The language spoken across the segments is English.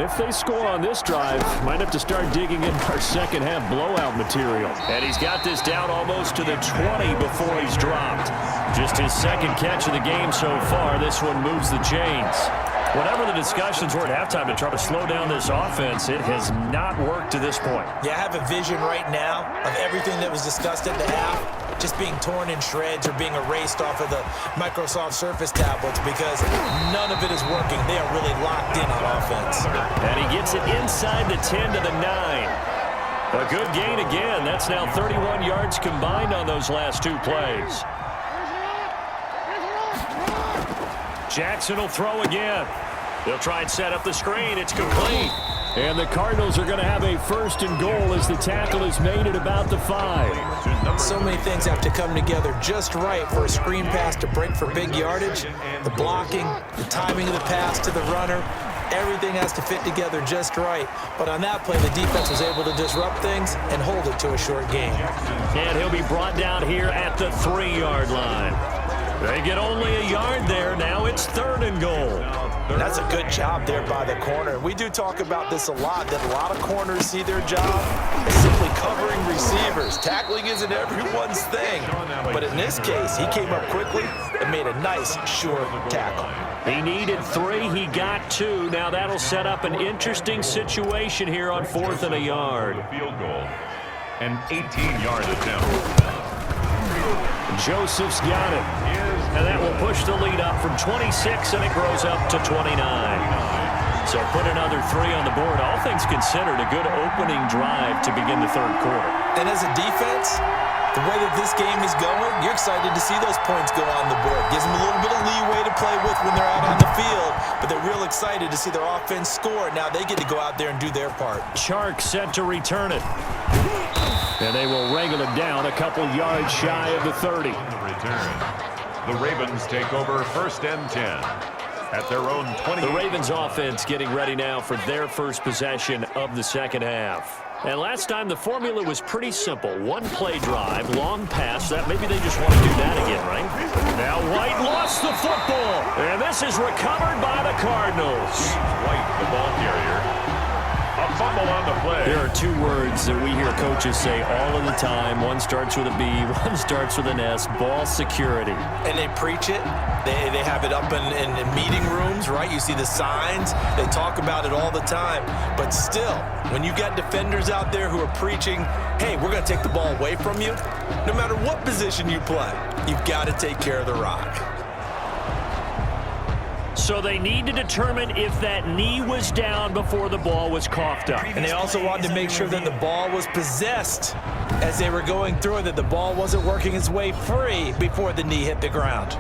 if they score on this drive, might have to start digging in our second half blowout material. And he's got this down almost to the 20 before he's dropped. Just his second catch of the game so far. This one moves the chains. Whatever the discussions were at halftime to try to slow down this offense, it has not worked to this point. Yeah, I have a vision right now of everything that was discussed at the half just being torn in shreds or being erased off of the Microsoft Surface tablets because none of it is working. They are really locked in on offense. And he gets it inside the 10 to the 9. A good gain again. That's now 31 yards combined on those last two plays. Jackson will throw again. They'll try and set up the screen. It's complete. And the Cardinals are going to have a 1st and goal as the tackle is made at about the 5. So many things have to come together just right for a screen pass to break for big yardage. The blocking, the timing of the pass to the runner, everything has to fit together just right. But on that play, the defense was able to disrupt things and hold it to a short gain. And he'll be brought down here at the 3-yard line. They get only a yard there. Now it's 3rd and goal. That's a good job there by the corner. We do talk about this a lot, that a lot of corners see their job as simply covering receivers. Tackling isn't everyone's thing. But in this case, he came up quickly and made a nice, short tackle. He needed 3. He got 2. Now that'll set up an interesting situation here on 4th and a yard. Field goal. An 18-yard attempt. Joseph's got it. And that will push the lead up from 26, and it grows up to 29. So put another 3 on the board. All things considered, a good opening drive to begin the 3rd quarter. And as a defense, the way that this game is going, you're excited to see those points go on the board. Gives them a little bit of leeway to play with when they're out on the field, but they're real excited to see their offense score. Now they get to go out there and do their part. Chark set to return it. And they will wrangle it down a couple yards shy of the 30. The Ravens take over 1st and 10 at their own 20. The Ravens offense getting ready now for their first possession of the second half. And last time the formula was pretty simple. 1-play drive, long pass. That maybe they just want to do that again, right? Now White lost the football. And this is recovered by the Cardinals. White, the ball carrier. A fumble on the play. There are 2 words that we hear coaches say all of the time. One starts with a B, one starts with an S, ball security. And they preach it. They have it up in meeting rooms, right? You see the signs. They talk about it all the time. But still, when you got defenders out there who are preaching, hey, we're going to take the ball away from you, no matter what position you play, you've got to take care of the rock. So they need to determine if that knee was down before the ball was coughed up. And they also wanted to make sure that the ball was possessed as they were going through it, that the ball wasn't working its way free before the knee hit the ground.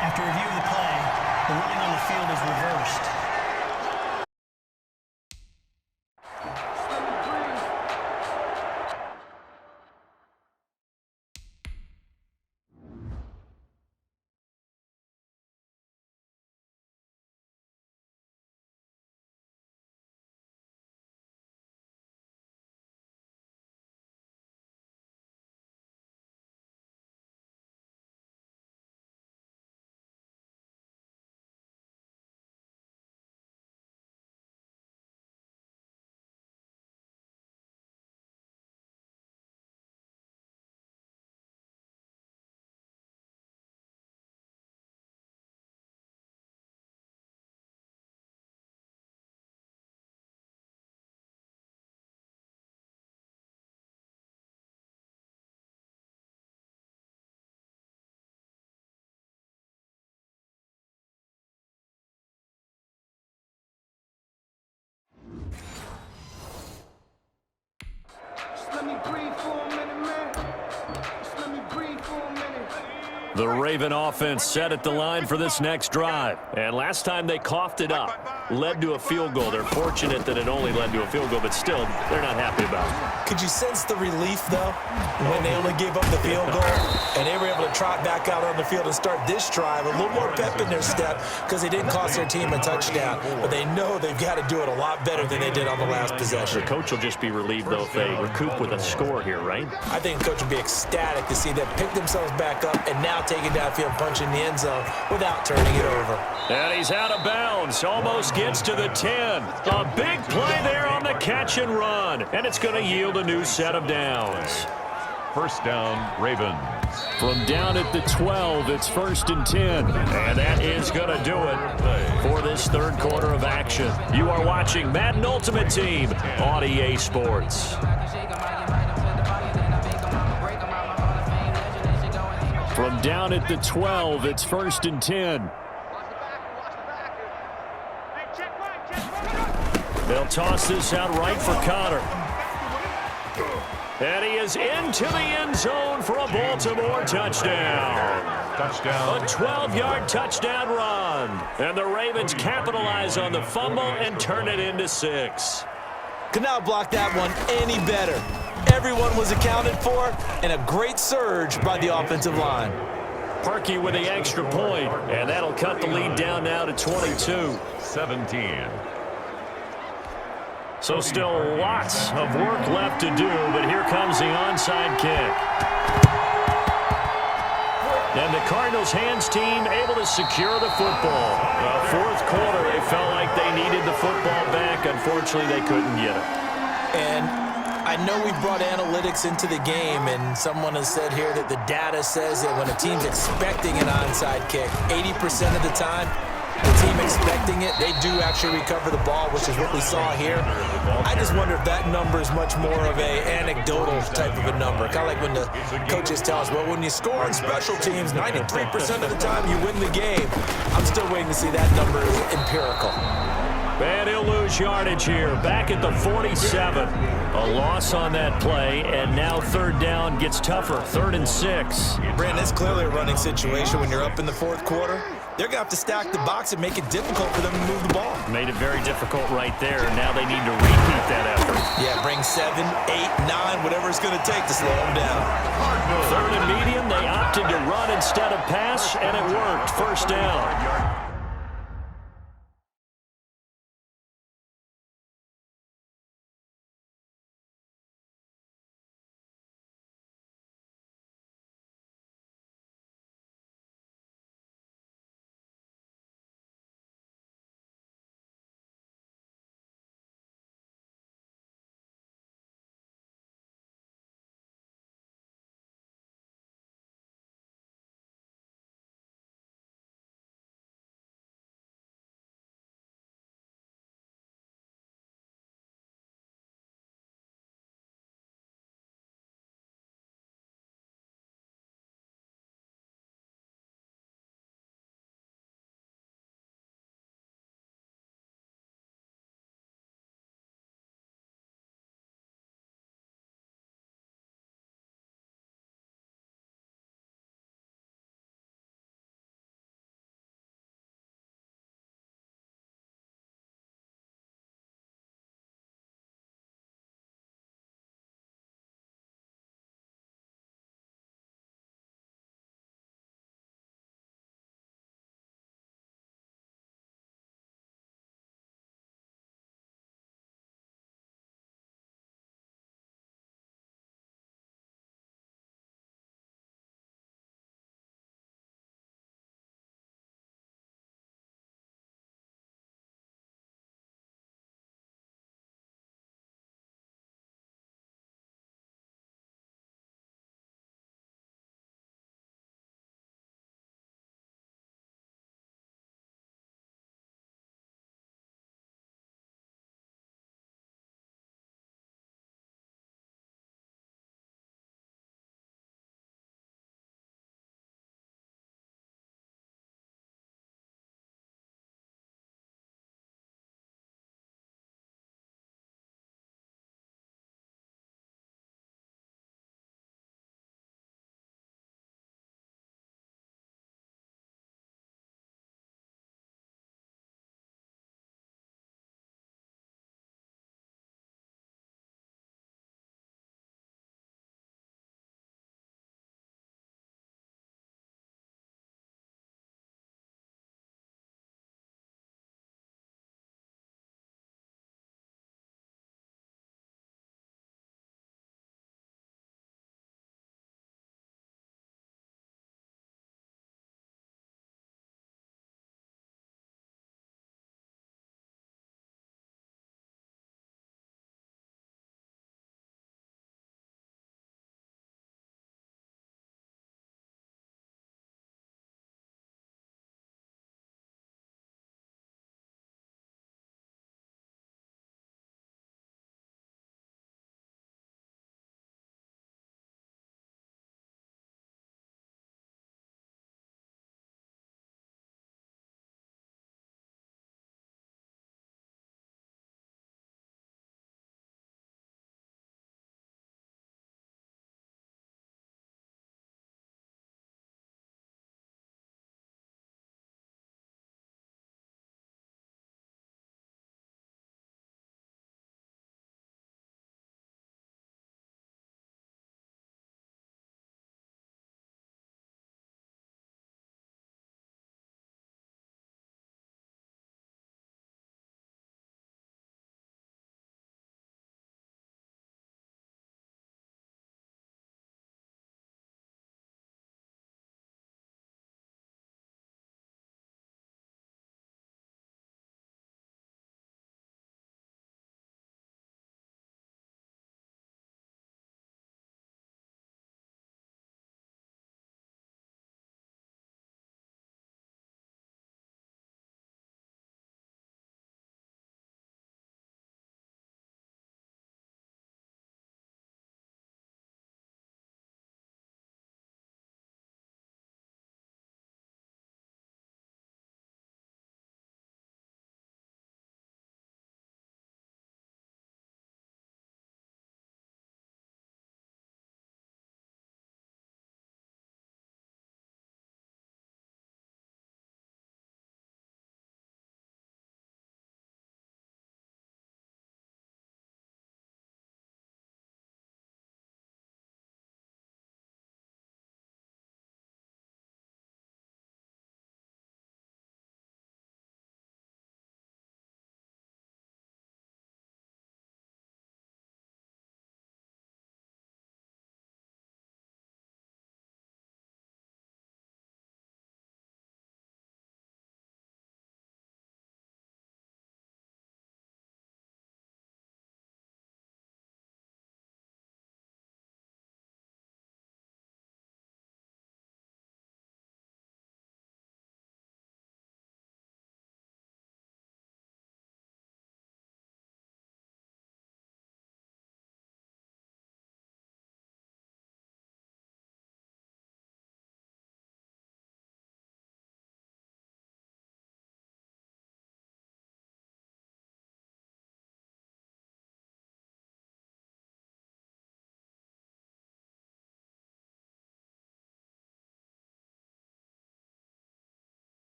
After review of the play, the ruling on the field is reversed. The Raven offense set at the line for this next drive. And last time they coughed it up, led to a field goal. They're fortunate that it only led to a field goal, but still, they're not happy about it. Could you sense the relief, though, when they only gave up the field goal and they were able to trot back out on the field and start this drive? A little more pep in their step because they didn't cost their team a touchdown, but they know they've got to do it a lot better than they did on the last possession. The coach will just be relieved, though, if they recoup with a score here, right? I think the coach will be ecstatic to see them pick themselves back up and now take it downfield, punch in the end zone without turning it over. And he's out of bounds. Almost gets to the 10. A big play there on the catch and run. And it's going to yield a new set of downs. First down, Ravens. From down at the 12, it's 1st and 10. And that is going to do it for this third quarter of action. You are watching Madden Ultimate Team on EA Sports. From down at the 12, it's 1st and 10. They'll toss this out right for Connor. And he is into the end zone for a Baltimore touchdown. Touchdown. A 12-yard touchdown run. And the Ravens capitalize on the fumble and turn it into 6. Could not block that one any better. Everyone was accounted for, and a great surge by the offensive line. Parkey with the extra point, and that'll cut the lead down now to 22. 17. So still lots of work left to do, but here comes the onside kick. And the Cardinals' hands team able to secure the football. Fourth quarter, they felt like they needed the football back. Unfortunately, they couldn't get it. And I know we brought analytics into the game, and someone has said here that the data says that when a team's expecting an onside kick, 80% of the time, the team expecting it, they do actually recover the ball, which is what we saw here. I just wonder if that number is much more of a anecdotal type of a number. Kind of like when the coaches tell us, well, when you score on special teams, 93% of the time you win the game. I'm still waiting to see that number is empirical. And he'll lose yardage here. Back at the 47. A loss on that play, and now third down gets tougher. 3rd and 6. Brandon, it's clearly a running situation when you're up in the fourth quarter. They're going to have to stack the box and make it difficult for them to move the ball. Made it very difficult right there. Now they need to repeat that effort. Yeah, bring 7, 8, 9, whatever it's going to take to slow them down. 3rd and medium, they opted to run instead of pass, and it worked. First down.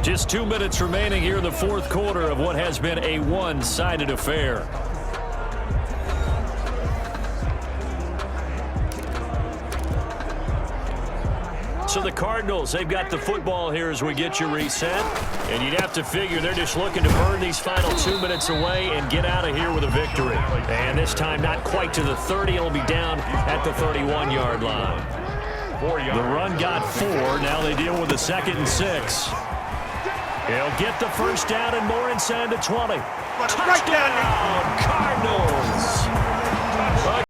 Just 2 minutes remaining here in the fourth quarter of what has been a one-sided affair. So the Cardinals, they've got the football here as we get you reset. And you'd have to figure they're just looking to burn these final 2 minutes away and get out of here with a victory. And this time not quite to the 30. It'll be down at the 31-yard line. The run got 4. Now they deal with a 2nd and 6. He'll get the first down and more inside the 20. Touchdown, Cardinals!